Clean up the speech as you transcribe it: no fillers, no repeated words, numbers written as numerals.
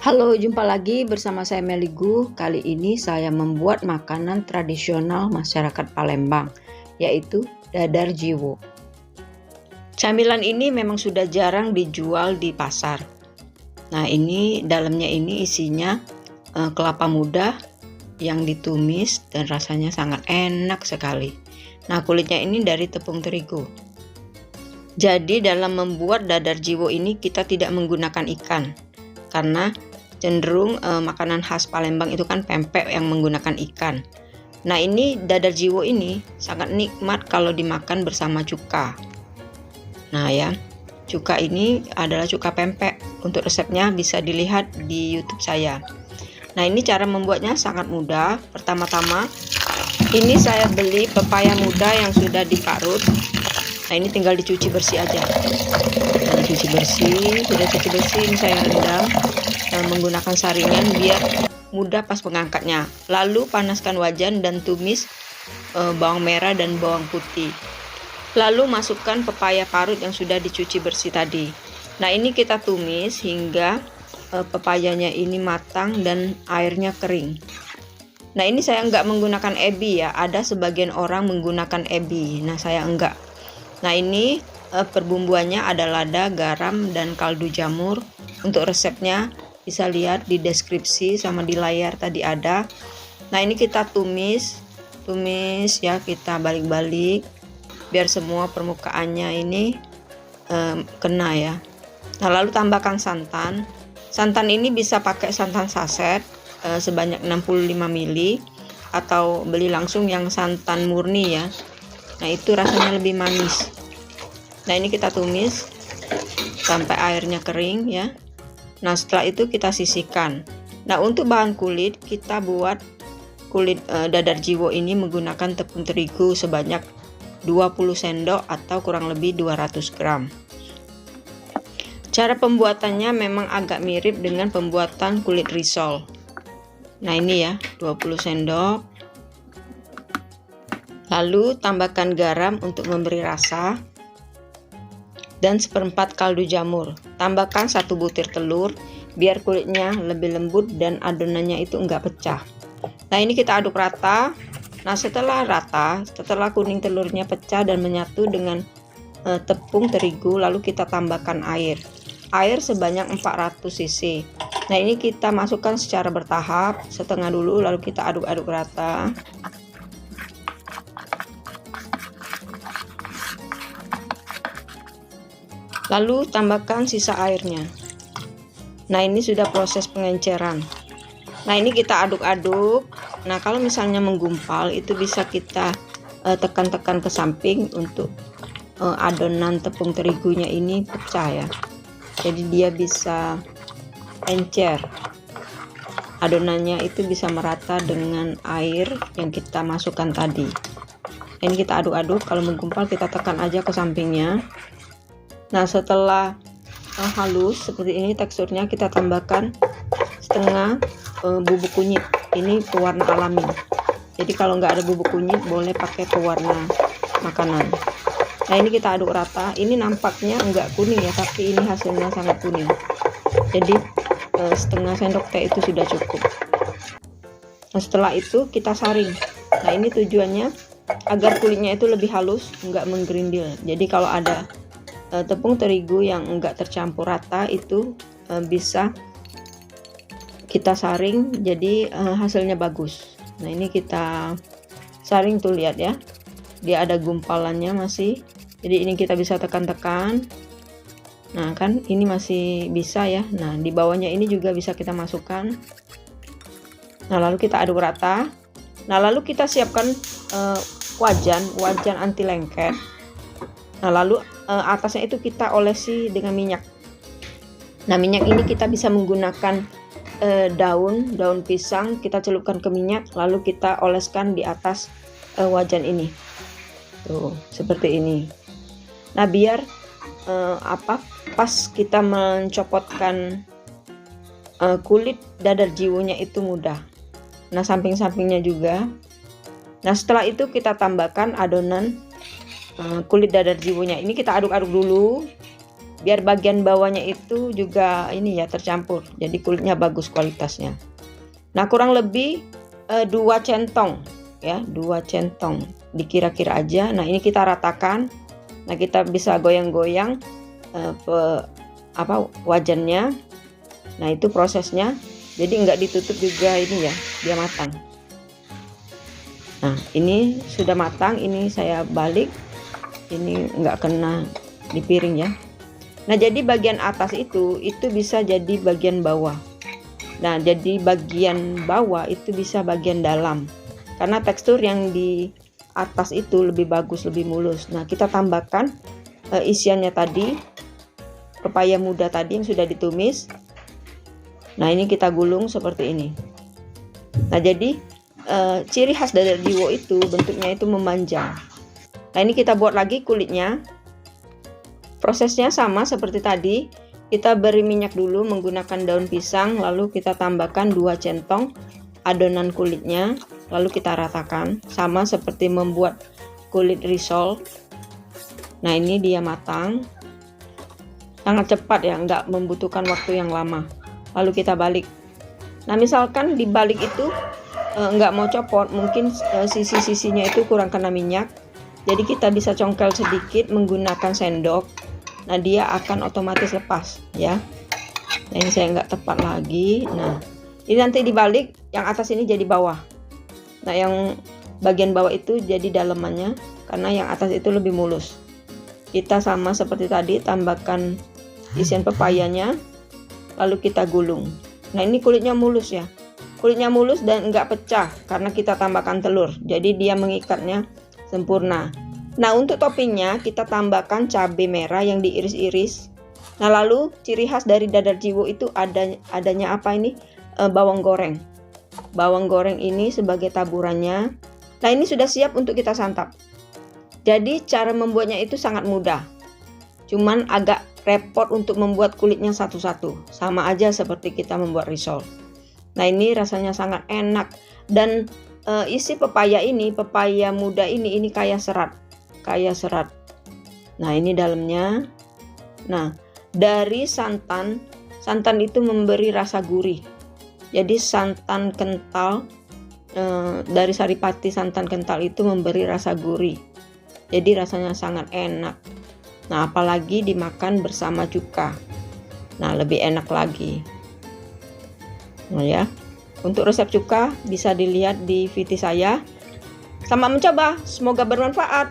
Halo, jumpa lagi bersama saya Meligu. Kali ini saya membuat makanan tradisional masyarakat Palembang, yaitu dadar jiwo. Camilan ini memang sudah jarang dijual di pasar. Nah, ini dalamnya ini isinya kelapa muda yang ditumis dan rasanya sangat enak sekali. Nah, kulitnya ini dari tepung terigu. Jadi dalam membuat dadar jiwo ini kita tidak menggunakan ikan, karena cenderung makanan khas Palembang itu kan pempek yang menggunakan ikan. Nah, ini dadar jiwo ini sangat nikmat kalau dimakan bersama cuka. Nah ya, cuka ini adalah cuka pempek. Untuk resepnya bisa dilihat di YouTube saya. Nah, ini cara membuatnya sangat mudah. Pertama-tama ini saya beli pepaya muda yang sudah diparut. Nah, ini tinggal dicuci bersih aja. Nah, dicuci bersih, sudah cuci bersih, ini saya rendam menggunakan saringan biar mudah pas mengangkatnya. Lalu panaskan wajan dan tumis bawang merah dan bawang putih. Lalu masukkan pepaya parut yang sudah dicuci bersih tadi. Nah, ini kita tumis hingga pepayanya ini matang dan airnya kering. Nah, ini saya enggak menggunakan ebi ya. Ada sebagian orang menggunakan ebi. Nah, saya enggak. Nah, ini perbumbuannya ada lada, garam, dan kaldu jamur. Untuk resepnya bisa lihat di deskripsi sama di layar tadi ada. Nah, ini kita tumis ya, kita balik-balik biar semua permukaannya ini kena ya. Nah, lalu tambahkan santan. Santan ini bisa pakai santan saset sebanyak 65 ml atau beli langsung yang santan murni ya. Nah, itu rasanya lebih manis. Nah, ini kita tumis sampai airnya kering ya. Nah, setelah itu kita sisihkan. Nah, untuk bahan kulit, kita buat kulit dadar jiwo ini menggunakan tepung terigu sebanyak 20 sendok atau kurang lebih 200 gram. Cara pembuatannya memang agak mirip dengan pembuatan kulit risol. Nah, ini ya, 20 sendok. Lalu tambahkan garam untuk memberi rasa dan seperempat kaldu jamur. Tambahkan 1 butir telur biar kulitnya lebih lembut dan adonannya itu enggak pecah. Nah, ini kita aduk rata. Nah, setelah rata, setelah kuning telurnya pecah dan menyatu dengan tepung terigu, lalu kita tambahkan air sebanyak 400 cc. Nah, ini kita masukkan secara bertahap, setengah dulu, lalu kita aduk-aduk rata. Lalu tambahkan sisa airnya. Nah, ini sudah proses pengenceran. Nah, ini kita aduk-aduk. Nah, kalau misalnya menggumpal itu bisa kita tekan-tekan ke samping untuk adonan tepung terigunya ini pecah ya. Jadi dia bisa encer. Adonannya itu bisa merata dengan air yang kita masukkan tadi. Ini kita aduk-aduk. Kalau menggumpal kita tekan aja ke sampingnya. Nah, setelah halus seperti ini teksturnya, kita tambahkan setengah bubuk kunyit. Ini pewarna alami. Jadi kalau nggak ada bubuk kunyit boleh pakai pewarna makanan. Nah, ini kita aduk rata. Ini nampaknya enggak kuning ya, tapi ini hasilnya sangat kuning. Jadi setengah sendok teh itu sudah cukup. Nah, setelah itu kita saring. Nah, ini tujuannya agar kulitnya itu lebih halus, enggak menggerindil. Jadi kalau ada tepung terigu yang enggak tercampur rata itu bisa kita saring jadi hasilnya bagus. Nah, ini kita saring tuh, lihat ya, dia ada gumpalannya masih, jadi ini kita bisa tekan-tekan. Nah, kan ini masih bisa ya. Nah, di bawahnya ini juga bisa kita masukkan. Nah, lalu kita aduk rata. Nah, lalu kita siapkan wajan anti lengket. Nah, lalu atasnya itu kita olesi dengan minyak. Nah, minyak ini kita bisa menggunakan daun pisang, kita celupkan ke minyak, lalu kita oleskan di atas wajan ini. Tuh, seperti ini. Nah, biar pas kita mencopotkan kulit dadar jiwonya itu mudah. Nah, samping-sampingnya juga. Nah, setelah itu kita tambahkan adonan kulit dadar jiwonya. Ini kita aduk-aduk dulu. biar bagian bawahnya itu juga ini ya tercampur, jadi kulitnya bagus kualitasnya. Nah, kurang lebih 2 centong ya, 2 centong dikira-kira aja. Nah, ini kita ratakan. Nah, kita bisa goyang-goyang wajannya. Nah, itu prosesnya. Jadi nggak ditutup juga ini ya, dia matang. Nah, ini sudah matang. Ini saya balik, ini nggak kena di piring ya. Nah, jadi bagian atas itu bisa jadi bagian bawah. Nah, jadi bagian bawah itu bisa bagian dalam, karena tekstur yang di atas itu lebih bagus, lebih mulus. Nah, kita tambahkan isiannya tadi, pepaya muda tadi yang sudah ditumis. Nah, ini kita gulung seperti ini. Nah, jadi ciri khas dadar jiwo itu bentuknya itu memanjang. Nah, ini kita buat lagi kulitnya. Prosesnya sama seperti tadi. Kita beri minyak dulu menggunakan daun pisang, lalu kita tambahkan 2 centong adonan kulitnya, lalu kita ratakan sama seperti membuat kulit risol. Nah, ini dia matang, sangat cepat ya, nggak membutuhkan waktu yang lama. Lalu kita balik. Nah, misalkan di balik itu nggak mau copot, mungkin sisi-sisinya itu kurang kena minyak, jadi kita bisa congkel sedikit menggunakan sendok. Nah, dia akan otomatis lepas ya. Nah, ini saya nggak tepat lagi. Nah, ini nanti dibalik, yang atas ini jadi bawah. Nah, yang bagian bawah itu jadi dalemannya, karena yang atas itu lebih mulus. Kita sama seperti tadi, tambahkan isian pepayanya, lalu kita gulung. Nah, ini kulitnya mulus ya. Kulitnya mulus dan nggak pecah karena kita tambahkan telur. Jadi dia mengikatnya sempurna. Nah, untuk toppingnya kita tambahkan cabai merah yang diiris-iris. Nah, lalu ciri khas dari dadar jiwo itu adanya apa ini? Bawang goreng. Bawang goreng ini sebagai taburannya. Nah, ini sudah siap untuk kita santap. Jadi cara membuatnya itu sangat mudah. Cuman agak repot untuk membuat kulitnya satu-satu. Sama aja seperti kita membuat risol. Nah, ini rasanya sangat enak. Dan isi pepaya muda ini kaya serat. Nah, ini dalamnya. Nah, dari santan itu memberi rasa gurih. Jadi santan kental dari saripati santan kental itu memberi rasa gurih. Jadi rasanya sangat enak. Nah, apalagi dimakan bersama cuka. Nah, lebih enak lagi. Nah ya, untuk resep cuka bisa dilihat di VT saya. Selamat mencoba, semoga bermanfaat.